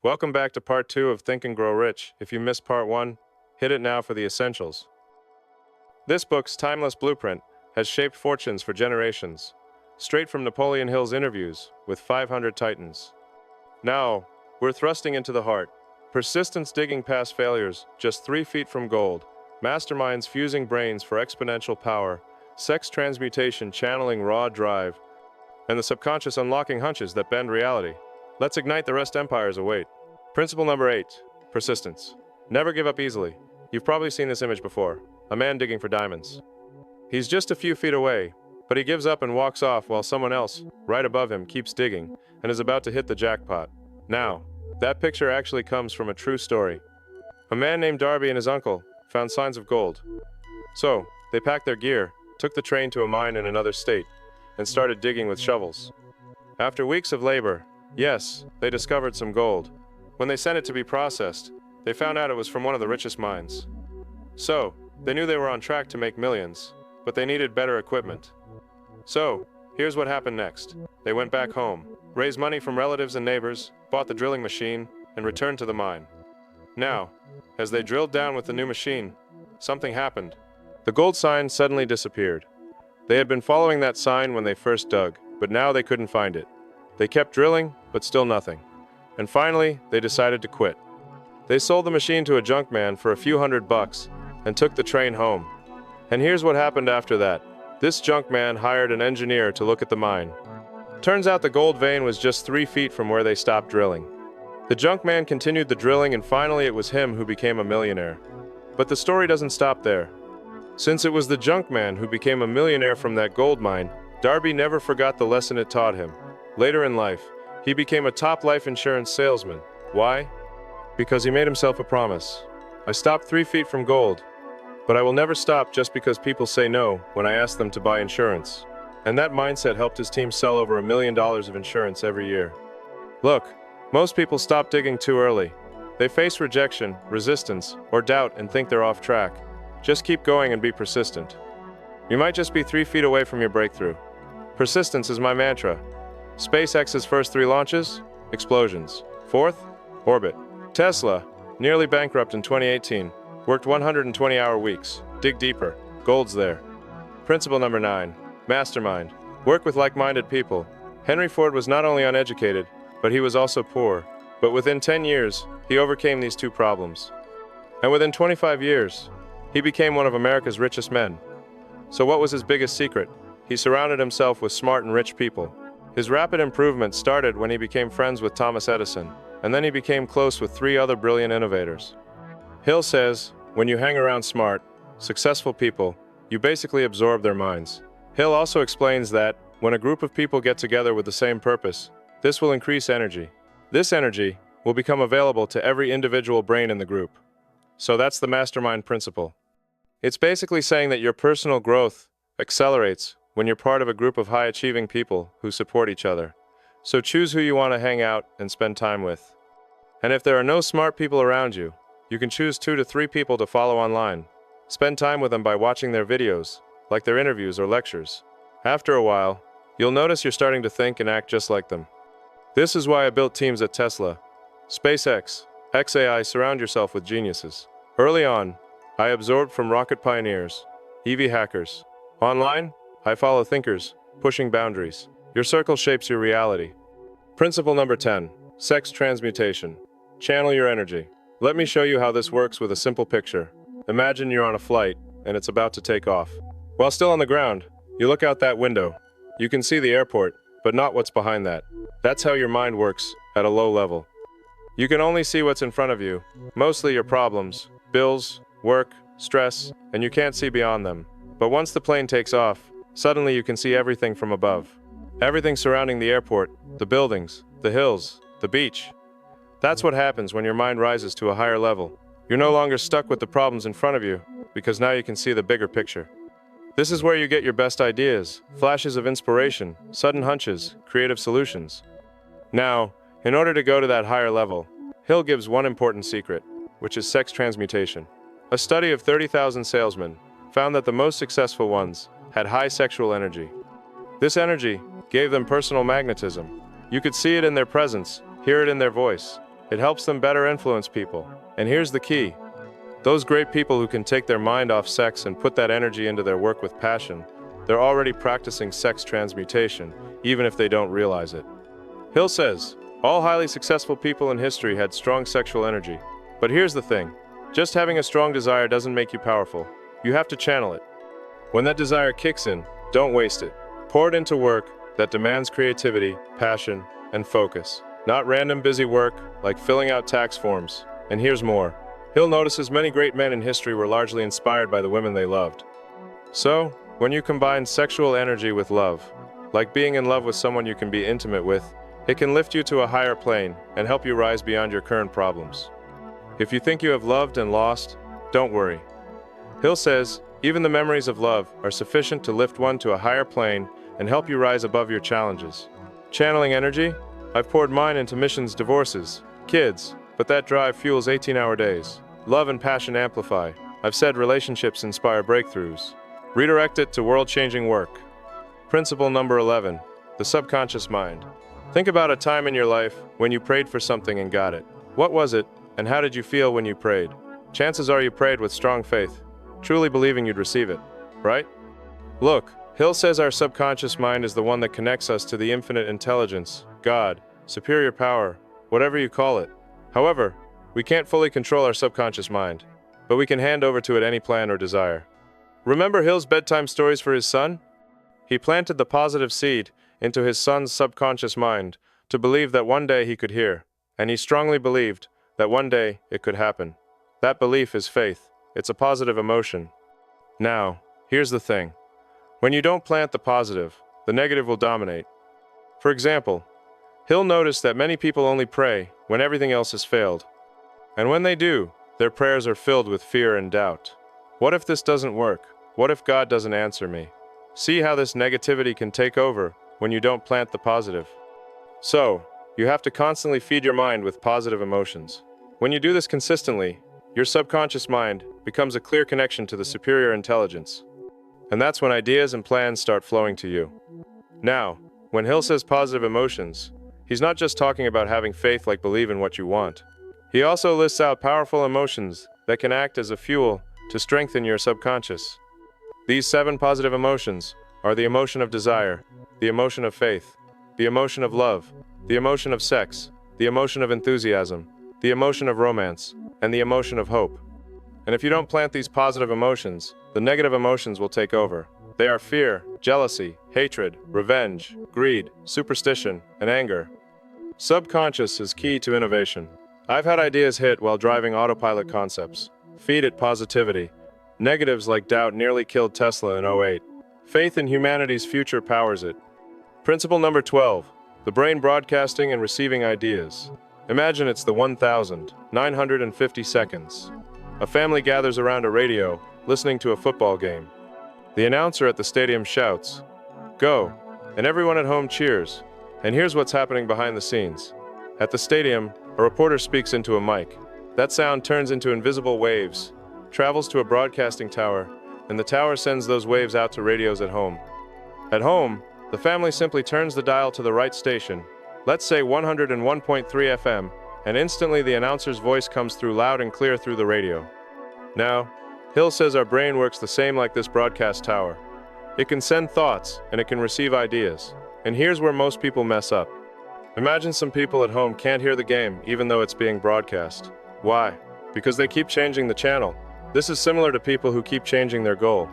Welcome back to part 2 of Think and Grow Rich. If you missed part 1, hit it now for the essentials. This book's timeless blueprint has shaped fortunes for generations, straight from Napoleon Hill's interviews with 500 titans. Now, we're thrusting into the heart. Persistence digging past failures, just 3 feet from gold. Masterminds fusing brains for exponential power. Sex transmutation channeling raw drive. And the subconscious unlocking hunches that bend reality. Let's ignite the rest empires await. Principle number 8, persistence. Never give up easily. You've probably seen this image before. A man digging for diamonds. He's just a few feet away, but he gives up and walks off while someone else, right above him, keeps digging and is about to hit the jackpot. Now, that picture actually comes from a true story. A man named Darby and his uncle found signs of gold. So, they packed their gear, took the train to a mine in another state, and started digging with shovels. After weeks of labor, yes, they discovered some gold. When they sent it to be processed, they found out it was from one of the richest mines. So, they knew they were on track to make millions, but they needed better equipment. So, here's what happened next. They went back home, raised money from relatives and neighbors, bought the drilling machine, and returned to the mine. Now, as they drilled down with the new machine, something happened. The gold sign suddenly disappeared. They had been following that sign when they first dug, but now they couldn't find it. They kept drilling, but still nothing. And finally, they decided to quit. They sold the machine to a junk man for a few $100 and took the train home. And here's what happened after that. This junk man hired an engineer to look at the mine. Turns out the gold vein was just 3 feet from where they stopped drilling. The junk man continued the drilling, and finally it was him who became a millionaire. But the story doesn't stop there. Since it was the junk man who became a millionaire from that gold mine, Darby never forgot the lesson it taught him. Later in life, he became a top life insurance salesman. Why? Because he made himself a promise. I stopped 3 feet from gold, but I will never stop just because people say no when I ask them to buy insurance. And that mindset helped his team sell over $1 million of insurance every year. Look, most people stop digging too early. They face rejection, resistance, or doubt and think they're off track. Just keep going and be persistent. You might just be 3 feet away from your breakthrough. Persistence is my mantra. SpaceX's first 3 launches? Explosions. 4th? Orbit. Tesla, nearly bankrupt in 2018, worked 120-hour weeks. Dig deeper. Gold's there. Principle number 9. Mastermind. Work with like-minded people. Henry Ford was not only uneducated, but he was also poor. But within 10 years, he overcame these 2 problems. And within 25 years, he became one of America's richest men. So what was his biggest secret? He surrounded himself with smart and rich people. His rapid improvement started when he became friends with Thomas Edison, and then he became close with 3 other brilliant innovators. Hill says, when you hang around smart, successful people, you basically absorb their minds. Hill also explains that, when a group of people get together with the same purpose, this will increase energy. This energy will become available to every individual brain in the group. So that's the mastermind principle. It's basically saying that your personal growth accelerates when you're part of a group of high-achieving people who support each other. So choose who you want to hang out and spend time with. And if there are no smart people around you, you can choose 2 to 3 people to follow online. Spend time with them by watching their videos, like their interviews or lectures. After a while, you'll notice you're starting to think and act just like them. This is why I built teams at Tesla, SpaceX, XAI. Surround yourself with geniuses. Early on, I absorbed from rocket pioneers, EV hackers. Online, I follow thinkers, pushing boundaries. Your circle shapes your reality. Principle number 10, sex transmutation. Channel your energy. Let me show you how this works with a simple picture. Imagine you're on a flight, and it's about to take off. While still on the ground, you look out that window. You can see the airport, but not what's behind that. That's how your mind works at a low level. You can only see what's in front of you, mostly your problems, bills, work, stress, and you can't see beyond them. But once the plane takes off, suddenly you can see everything from above. Everything surrounding the airport, the buildings, the hills, the beach. That's what happens when your mind rises to a higher level. You're no longer stuck with the problems in front of you, because now you can see the bigger picture. This is where you get your best ideas, flashes of inspiration, sudden hunches, creative solutions. Now, in order to go to that higher level, Hill gives one important secret, which is sex transmutation. A study of 30,000 salesmen found that the most successful ones had high sexual energy. This energy gave them personal magnetism. You could see it in their presence, hear it in their voice. It helps them better influence people. And here's the key. Those great people who can take their mind off sex and put that energy into their work with passion, they're already practicing sex transmutation, even if they don't realize it. Hill says, all highly successful people in history had strong sexual energy. But here's the thing. Just having a strong desire doesn't make you powerful. You have to channel it. When that desire kicks in, don't waste it. Pour it into work that demands creativity, passion, and focus. Not random busy work like filling out tax forms. And here's more. Hill notices many great men in history were largely inspired by the women they loved. So, when you combine sexual energy with love, like being in love with someone you can be intimate with, it can lift you to a higher plane and help you rise beyond your current problems. If you think you have loved and lost, don't worry. Hill says, even the memories of love are sufficient to lift one to a higher plane and help you rise above your challenges. Channeling energy? I've poured mine into missions, divorces, kids, but that drive fuels 18-hour days. Love and passion amplify. I've said relationships inspire breakthroughs. Redirect it to world-changing work. Principle number 11, the subconscious mind. Think about a time in your life when you prayed for something and got it. What was it, and how did you feel when you prayed? Chances are you prayed with strong faith, truly believing you'd receive it, right? Look, Hill says our subconscious mind is the one that connects us to the infinite intelligence, God, superior power, whatever you call it. However, we can't fully control our subconscious mind, but we can hand over to it any plan or desire. Remember Hill's bedtime stories for his son? He planted the positive seed into his son's subconscious mind to believe that one day he could hear, and he strongly believed that one day it could happen. That belief is faith. It's a positive emotion. Now, here's the thing. When you don't plant the positive, the negative will dominate. For example, Hill noticed that many people only pray when everything else has failed. And when they do, their prayers are filled with fear and doubt. What if this doesn't work? What if God doesn't answer me? See how this negativity can take over when you don't plant the positive. So, you have to constantly feed your mind with positive emotions. When you do this consistently, your subconscious mind becomes a clear connection to the superior intelligence. And that's when ideas and plans start flowing to you. Now, when Hill says positive emotions, he's not just talking about having faith like believe in what you want. He also lists out powerful emotions that can act as a fuel to strengthen your subconscious. These 7 positive emotions are the emotion of desire, the emotion of faith, the emotion of love, the emotion of sex, the emotion of enthusiasm, the emotion of romance, and the emotion of hope. And if you don't plant these positive emotions, the negative emotions will take over. They are fear, jealousy, hatred, revenge, greed, superstition, and anger. Subconscious is key to innovation. I've had ideas hit while driving autopilot concepts. Feed it positivity. Negatives like doubt nearly killed Tesla in '08. Faith in humanity's future powers it. Principle number 12. The brain broadcasting and receiving ideas. Imagine it's the 1,950 seconds. A family gathers around a radio, listening to a football game. The announcer at the stadium shouts, "Go!" and everyone at home cheers. And here's what's happening behind the scenes. At the stadium, a reporter speaks into a mic. That sound turns into invisible waves, travels to a broadcasting tower, and the tower sends those waves out to radios at home. At home, the family simply turns the dial to the right station, let's say 101.3 FM, and instantly the announcer's voice comes through loud and clear through the radio. Now, Hill says our brain works the same like this broadcast tower. It can send thoughts, and it can receive ideas. And here's where most people mess up. Imagine some people at home can't hear the game even though it's being broadcast. Why? Because they keep changing the channel. This is similar to people who keep changing their goal.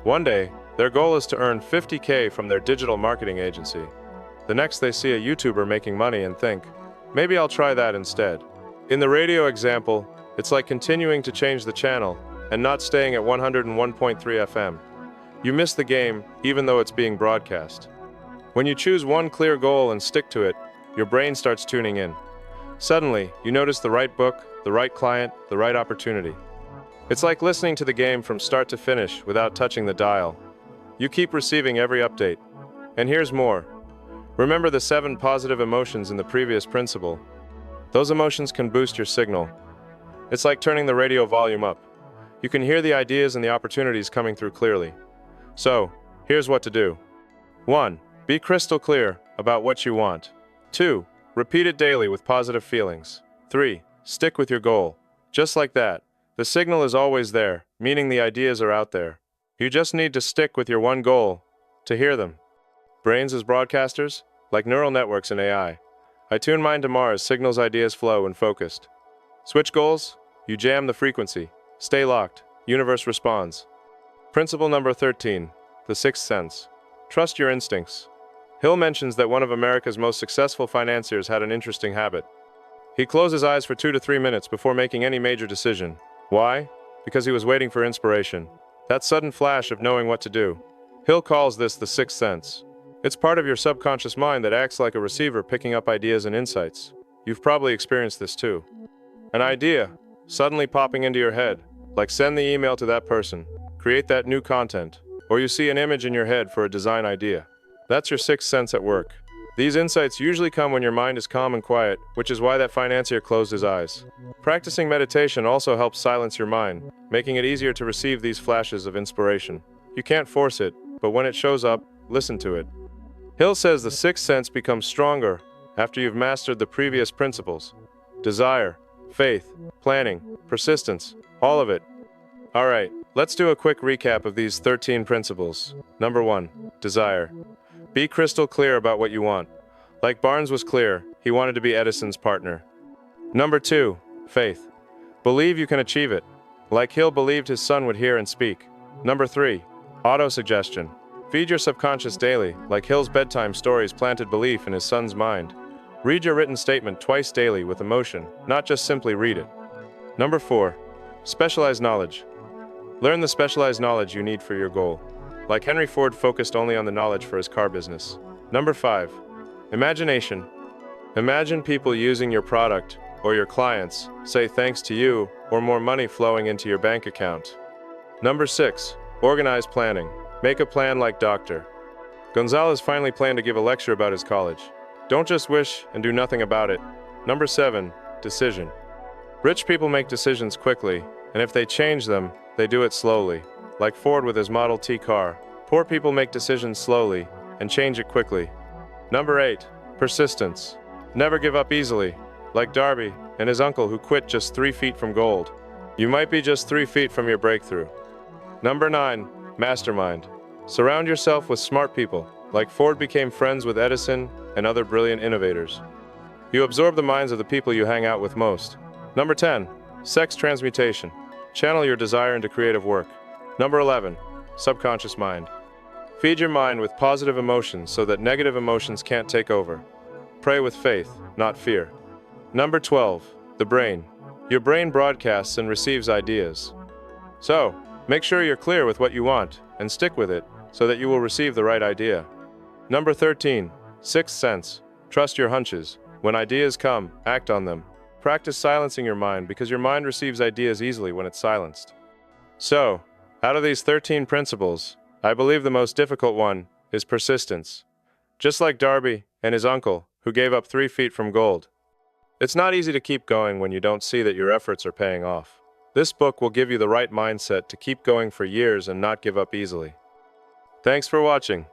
One day, their goal is to earn $50K from their digital marketing agency. The next they see a YouTuber making money and think, maybe I'll try that instead. In the radio example, it's like continuing to change the channel and not staying at 101.3 FM. You miss the game even though it's being broadcast. When you choose one clear goal and stick to it, your brain starts tuning in. Suddenly, you notice the right book, the right client, the right opportunity. It's like listening to the game from start to finish without touching the dial. You keep receiving every update. And here's more. Remember the 7 positive emotions in the previous principle. Those emotions can boost your signal. It's like turning the radio volume up. You can hear the ideas and the opportunities coming through clearly. So, here's what to do. 1. Be crystal clear about what you want. 2. Repeat it daily with positive feelings. 3. Stick with your goal. Just like that. The signal is always there, meaning the ideas are out there. You just need to stick with your one goal to hear them. Brains as broadcasters, like neural networks in AI. I tune mine to Mars, signals ideas flow when focused. Switch goals, you jam the frequency. Stay locked, universe responds. Principle number 13, the sixth sense. Trust your instincts. Hill mentions that one of America's most successful financiers had an interesting habit. He closed his eyes for 2 to 3 minutes before making any major decision. Why? Because he was waiting for inspiration. That sudden flash of knowing what to do. Hill calls this the sixth sense. It's part of your subconscious mind that acts like a receiver picking up ideas and insights. You've probably experienced this too. An idea, suddenly popping into your head, like send the email to that person, create that new content, or you see an image in your head for a design idea. That's your sixth sense at work. These insights usually come when your mind is calm and quiet, which is why that financier closed his eyes. Practicing meditation also helps silence your mind, making it easier to receive these flashes of inspiration. You can't force it, but when it shows up, listen to it. Hill says the sixth sense becomes stronger after you've mastered the previous principles. Desire, faith, planning, persistence, all of it. Alright, let's do a quick recap of these 13 principles. Number 1, desire. Be crystal clear about what you want. Like Barnes was clear, he wanted to be Edison's partner. Number 2, faith. Believe you can achieve it. Like Hill believed his son would hear and speak. Number 3, autosuggestion. Feed your subconscious daily, like Hill's bedtime stories planted belief in his son's mind. Read your written statement twice daily with emotion, not just simply read it. Number 4, specialized knowledge. Learn the specialized knowledge you need for your goal. Like Henry Ford focused only on the knowledge for his car business. Number 5, imagination. Imagine people using your product or your clients, say thanks to you, or more money flowing into your bank account. Number 6, organized planning. Make a plan like Dr. Gonzalez finally planned to give a lecture about his college. Don't just wish and do nothing about it. Number 7, decision. Rich people make decisions quickly, and if they change them, they do it slowly. Like Ford with his Model T car. Poor people make decisions slowly and change it quickly. Number 8, persistence. Never give up easily. Like Darby and his uncle who quit just 3 feet from gold. You might be just 3 feet from your breakthrough. Number 9, mastermind. Surround yourself with smart people, like Ford became friends with Edison and other brilliant innovators. You absorb the minds of the people you hang out with most. Number 10, sex transmutation. Channel your desire into creative work. Number 11, subconscious mind. Feed your mind with positive emotions so that negative emotions can't take over. Pray with faith, not fear. Number 12, the brain. Your brain broadcasts and receives ideas. So, make sure you're clear with what you want and stick with it so that you will receive the right idea. Number 13, sixth sense. Trust your hunches. When ideas come, act on them. Practice silencing your mind because your mind receives ideas easily when it's silenced. So, out of these 13 principles, I believe the most difficult one is persistence. Just like Darby and his uncle, who gave up 3 feet from gold. It's not easy to keep going when you don't see that your efforts are paying off. This book will give you the right mindset to keep going for years and not give up easily. Thanks for watching.